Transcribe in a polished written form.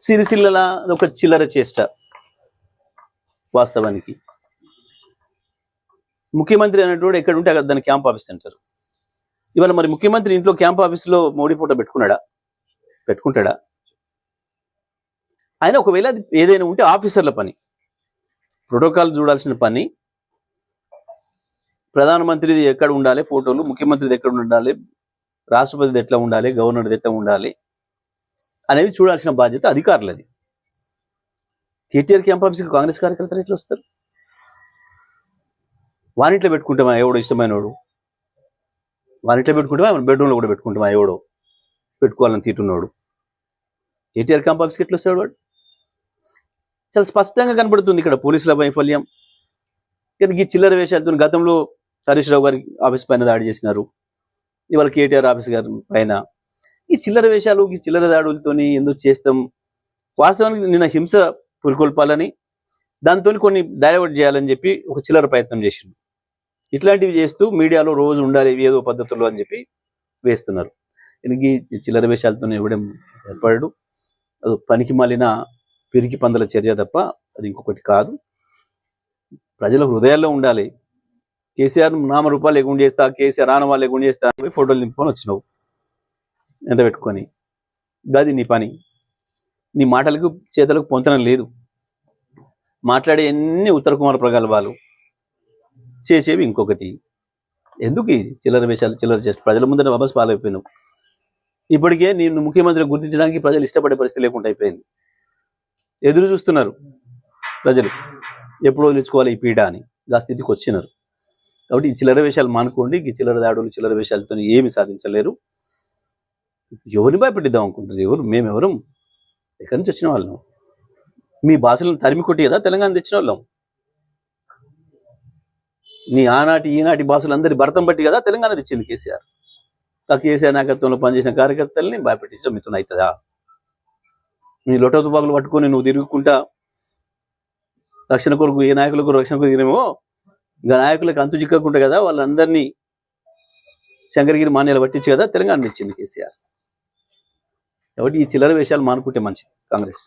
సిరిసిల్ల ఒక చిల్లర చేష్ట. వాస్తవానికి ముఖ్యమంత్రి అనేటోడు ఎక్కడ ఉంటే అక్కడ దాన్ని క్యాంప్ ఆఫీస్ అంటారు. ఇవాళ మరి ముఖ్యమంత్రి ఇంట్లో క్యాంప్ ఆఫీస్లో మోడీ ఫోటో పెట్టుకుంటాడా? ఆయన ఒకవేళ ఏదైనా ఉంటే ఆఫీసర్ల పని, ప్రోటోకాల్ చూడాల్సిన పని, ప్రధానమంత్రిది ఎక్కడ ఉండాలి ఫోటోలు, ముఖ్యమంత్రిది ఎక్కడ ఉండాలి, రాష్ట్రపతిది ఎట్లా ఉండాలి, గవర్నర్ది ఎట్లా ఉండాలి అనేవి చూడాల్సిన బాధ్యత అధికారులది. కేటీఆర్ క్యాంప్ ఆఫీస్కి కాంగ్రెస్ కార్యకర్తలు ఎట్లా వస్తారు? వానిట్లో పెట్టుకుంటామా ఎవడో ఇష్టమైనవాడు, వానిట్లో పెట్టుకుంటామా బెడ్రూమ్లో కూడా పెట్టుకుంటామా ఎవడో పెట్టుకోవాలని తీటున్నాడు. కేటీఆర్ క్యాంప్ ఆఫీస్కి ఎట్లా వస్తాడు వాడు? చాలా స్పష్టంగా కనబడుతుంది ఇక్కడ పోలీసుల వైఫల్యం. కానీ ఈ చిల్లర వేషాలతో గతంలో హరీష్ రావు గారి ఆఫీస్ పైన దాడి చేసినారు, ఇవాళ కేటీఆర్ ఆఫీస్ గారి పైన. ఈ చిల్లర వేషాలు, ఈ చిల్లర దాడులతో ఎందుకు చేస్తాం? వాస్తవానికి నిన్న హింస పురికొల్పాలని, దాంతో కొన్ని డైవర్ట్ చేయాలని చెప్పి ఒక చిల్లర ప్రయత్నం చేసిండు. ఇట్లాంటివి చేస్తూ మీడియాలో రోజు ఉండాలి ఏదో పద్ధతుల్లో అని చెప్పి వేస్తున్నారు. ఈ చిల్లర వేషాలతో ఇవ్వడం ఏర్పడడు. అది పనికి మాలిన పిరికి పందల చర్య తప్ప అది ఇంకొకటి కాదు. ప్రజల హృదయాల్లో ఉండాలి. కేసీఆర్ నామరూపాలు లేకుండా చేస్తా, కేసీఆర్ ఆనవాళ్ళు లేకుండా చేస్తా అని ఫోటోలు నింపుకొని వచ్చినావు ఎంట పెట్టుకొని. గది నీ పని. నీ మాటలకు చేతలకు పొంతనం లేదు. మాట్లాడే ఎన్ని ఉత్తర కుమార ప్రగల్భాలు, చేసేవి ఇంకొకటి. ఎందుకు ఈ చిల్లర వేషాలు, చిల్లర చేస్తే ప్రజల ముందర వాపస్ పాలైపోయినావు. ఇప్పటికే నేను ముఖ్యమంత్రి గుర్తించడానికి ప్రజలు ఇష్టపడే పరిస్థితి లేకుండా అయిపోయింది. ఎదురు చూస్తున్నారు ప్రజలు, ఎప్పుడు వదిలించుకోవాలి ఈ పీడ అని. ఆ స్థితికి వచ్చినారు. కాబట్టి ఈ చిల్లర వేషాలు మానుకోండి. ఈ చిల్లర దాడులు, చిల్లర వేషాలతో ఏమి సాధించలేరు. ఎవరిని భయపెట్టిద్దాం అనుకుంటారు? మేమెవరం? ఎక్కడి నుంచి వచ్చిన వాళ్ళం? మీ భాషలను తరిమి కొట్టి కదా తెలంగాణ తెచ్చిన వాళ్ళం. నీ ఆనాటి ఈనాటి భాషలందరి భరతం బట్టి కదా తెలంగాణ తెచ్చింది కేసీఆర్. ఆ కేసీఆర్ నాయకత్వంలో పనిచేసిన కార్యకర్తల్ని భయపెట్టించడం మిత్రులు అవుతుందా? నీ లొట తుపాకులు పట్టుకొని నువ్వు తిరుగుకుంటా రక్షణ కొరకు, ఏ నాయకులకు రక్షణ కొరకు తినేమో, ఇంకా నాయకులకు అంతు చిక్కకుండా కదా వాళ్ళందరినీ శంకరగిరి మాన్యాలు పట్టించి కదా తెలంగాణ తెచ్చింది కేసీఆర్. కాబట్టి ఈ చిల్లర వేషాలు మానుకుంటే మంచిది కాంగ్రెస్.